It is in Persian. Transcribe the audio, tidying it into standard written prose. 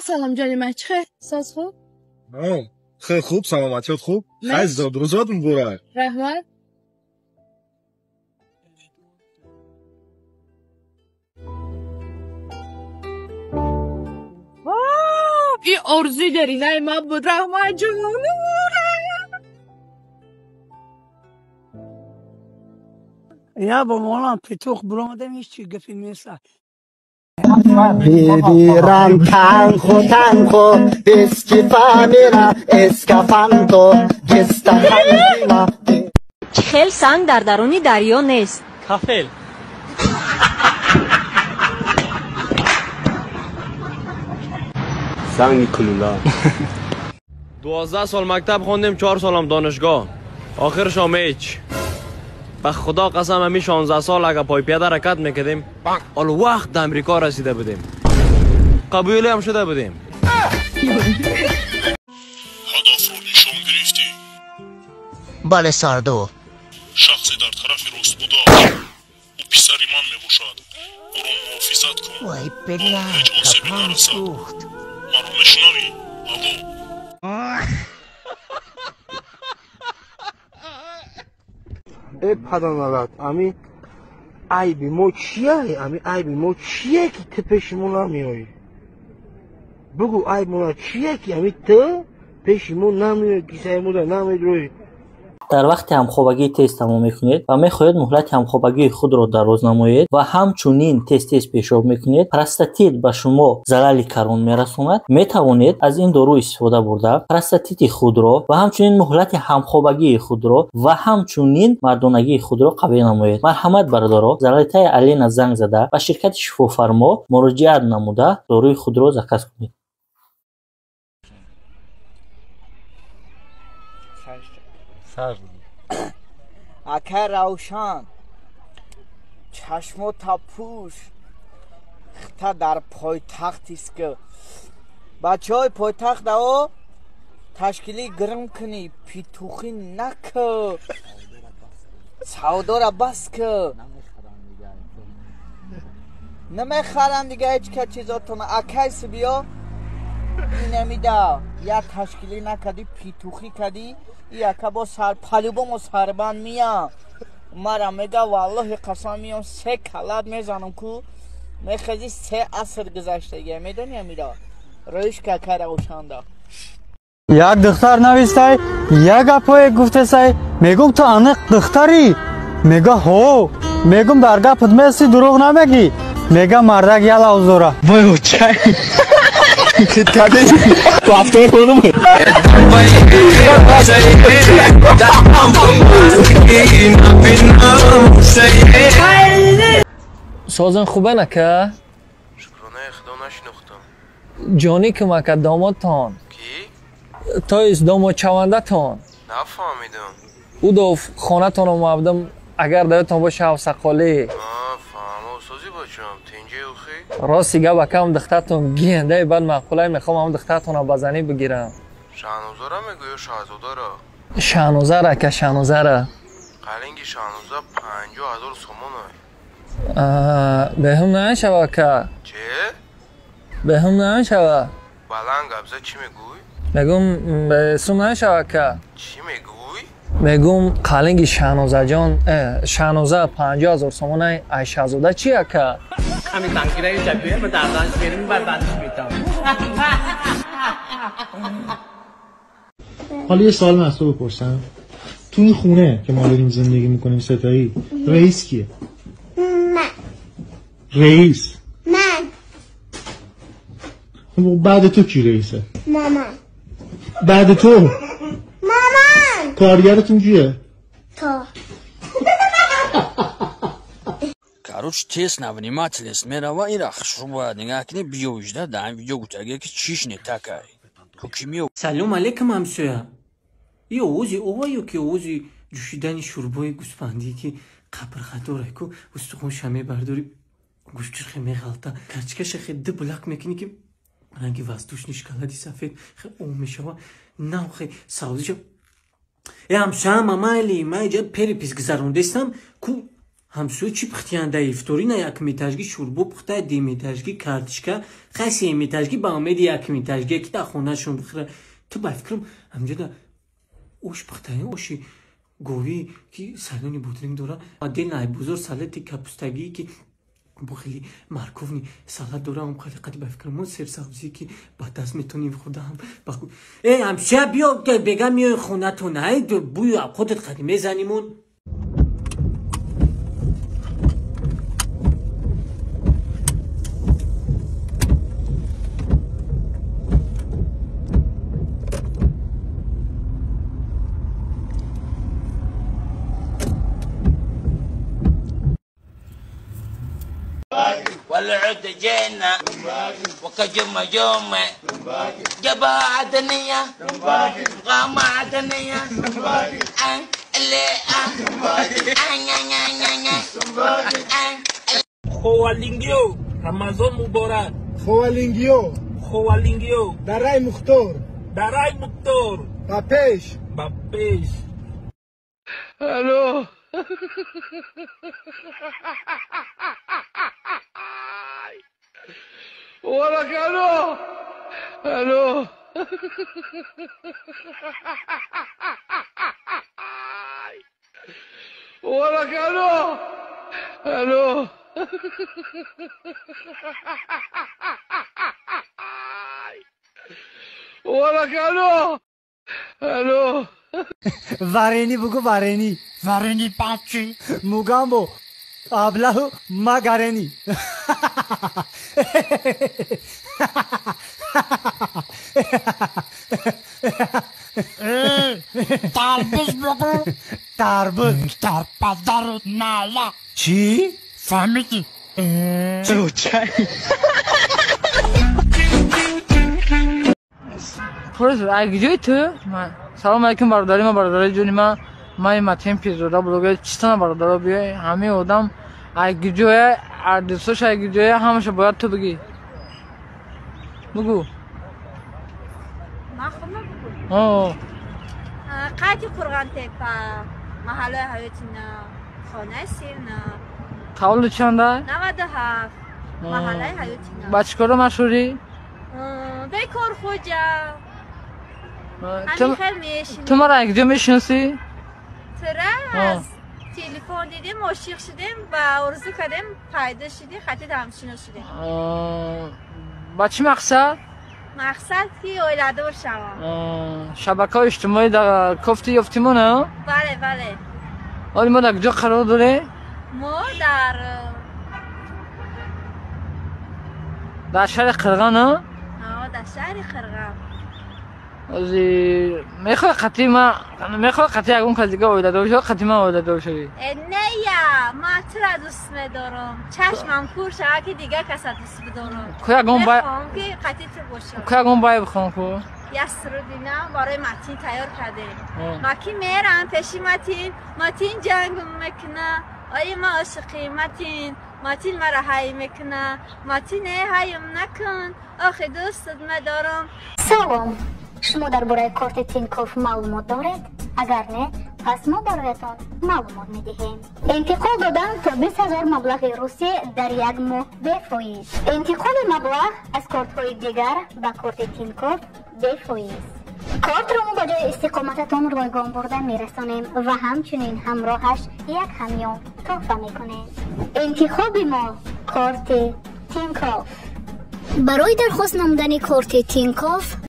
سلام جانی من چه ساز خوب؟ خیلی خوب سلامتیات خوب؟ خیلی زاد روزات مبارک رحمت این ارزی داری نه من بود رحمت جانونه یا با مولا پتوخ برامدم هیچ چی گفی نیست بیران تنخو اسکی فامیرا اسکافانتو جستا خانیما چخیل سنگ در درونی دریا نیست کافل سنگ کلولا 12 سال مکتب خوندیم 4 سالم دانشگاه آخرش هم هیچ به خدا قسم همی 16 سال اگه پای پیاده حرکت میکردیم اول وقت در امریکا رسیده بودیم قبولی هم شده بودیم هدف رو نشان گرفتی؟ بله سردو شخصی در طرف راست بودا او پسری من میباشد او رو محافظت کن وای بلا هیچ آسیبی نرسد مرا میشنوی؟ الو ای پدرمادر امی عیبی ما چیه؟ امی عیبی ما چیه که تو پیشمون نمیایی؟ بگو عیب ما چیه که امی تو پیشمون نمیایی کیسه مون نمیدروی؟ در وقت همخوابگی تست تمام میکنید و میخواهید مهلت همخوابگی خود را دراز نمایید و همچنین تست پیشاب میکنید پراستاتیت به شما ضرر کرون میرساند میتوانید از این دارو استفاده برده پراستاتیت خود را و همچنین مهلت همخوابگی خود را و همچنین مردانگی خود را قوی نمایید. مرحمت برادرها زلالتای علین زنگ زده و شرکت شفافرما مراجعت نموده داروی خود را زکات کنید. اکه روشن چشم و تپوش خطه در پایتخت است که بچه های پایتخت او تشکیلی گرم کنی پیتوخی نکه سودا را بس که نمیخرن دیگه هیچ که چیزاتون اکیس بیا نمیده یا تشکیلی نکدی پیتوخی کدی یا که با سر پلوبم و سربند میام مرا میگه والله قسم میام 3 کلت میزنم که میخوزی 3 عصر گذشته میدونی میده رویش که روشنده یک دختر نویسته یک گپای گفته سای میگم تو انق دختری میگه هو میگم در گپت میسی دروغ نمیگی میگه مردک یلا حضوره وای چای کده تو افتار کنم سازن خوبه نکه؟ شکرانه خدا نشناختم جانی که مکه داماد تان کی؟ تا ایست داماد چونده تان نفهمیدم او دو خانه تان رو مبدم اگر دایتان باشه او سقالی فهم سازی باشم تنجه او خی؟ راستی گه بکم دخترتون گینده بعد معقوله میخوام هم دخترتون رو بزنی بگیرم شهنوزه را میگو یا شهزاده را؟ شهنوزه را که شهنوزه را قلنگی شهنوزه 50,000 سومون های به هم نشوه که چه؟ به هم نشوه بلنگ ابزه چی میگوی؟ میگم به سوم نشوه که چی میگوی؟ میگم قلنگی شهنوزه جان شهنوزه 50,000 سومون های ای شهزاده چیه که همین تنگیره جبیه به دردانش بیریم بر بندش بیتم حالا یه سوال من از تو بپرسم تو این خونه که ما داریم زندگی میکنیم ستایی رئیس کیه؟ من رئیس من بعد تو کی رئیسه؟ مامان بعد تو مامان کارگرتون کیه؟ تو Короче, тесно внимательность мировая и рахшуба, никакие биожда, да, видео гутаги, чишни такая. Хукимио. سلام علیکم همسایه یه اوزی اوایو که اوزی جوشیدن شوربای گوسفندی که قبر خداره که استخون شمه برداری گوشتش خیلی غلطه کچکش خیلی بلک میکنی که رنگی وستوش نشکلدی سفید خیلی اون میشه و نه خیلی سعودی شو همسایه ماما علی من اینجا پری پیس گذروندستم که همسو چی پختیانده ایفتوری نه یک میتاجگی شوربو پخته دی میتاجگی کارتشکا خاصی میتاجگی با امید یک میتاجگی که تا خونه شون بخره تو بفکرم همجا دا اوش پخته اوشی گوی که سالونی بوترینگ داره دل نای بزرگ سالتی کپستگی که با خیلی مرکوفنی سالت داره هم خیلی قد بفکرم اون سر سبزی که با دست میتونیم خدا هم بخو همشه بیا بگم میای خونه تو نه بوی خودت قدیمه زنیمون والعد جينا وكجم يوم جبا عدنية غام عدنية خوالینگیو رمضان مبارک خوالینگیو درای مختار با پیش الو ولا كانوا الو ولا كانوا الو ولا كانوا الو وارنی بگو وارنی پاچی موگامبو ابلاو ماگارنی تربوز بگو تربوز در پدر نالا چی؟ فهمیدی؟ خلاص اگه تو سلام علیکم برادری ما برادری جونی ما متین پیزودا بلوگ چیستان برادرها بیای همه آدم اگه جوه اردسوش اگه جوه همشه باید تو بگی بگو ما خب نبگو قاعدی قرغان تپا محله حیاتینا خانه سیرنا تولد چنده؟ 97 محله حیاتینا بچکارو مشهوری؟ بیکار خوجا همین خیلی میشینی تو مرا اگه جا میشنسی؟ ترس تلفن دیدیم عاشق شدیم و آرزو کردیم پیدا شدیم خطی همچین شدیم با چی مقصد؟ مقصد که اولاده باشم شبکه اجتماعی در کفتی یفتیمونه؟ بله ولی ما در کجا قرار داره؟ ما در شهر قرغان ها؟ در شهر قرغان میخوای قطعی اگون که دیگه اویده دوشه قطعی من اویده دوشه نه یا ما تو را دوست میدارم چشمم کور شد که دیگه کسی دوست بدارم که اگون باید که قطعی تو باشه که اگون باید بخوام که یه سرودینم برای متین تیار کرده ما که میرم پیشی متین جنگ میکنه آیا ما عاشقی متین مرا حی میکنه متین حیم نکن آخه دوستت میدارم سلام شما درباره کارت تینکوف معلومات دارید؟ اگر نه پس ما برایتان معلومات میدهیم. انتقال دادن تا 20,000 مبلغ روسی در یک ماه بفایز. انتقال مبلغ از کارت های دیگر به کارت تینکوف بفایز. کارت را ما به جای استقامتتان رایگان برده میرسانیم و همچنین همراهش یک همیان تحفه میکنیم. انتخاب ما کارت تینکوف. برای درخواست نمودن کارت تینکوف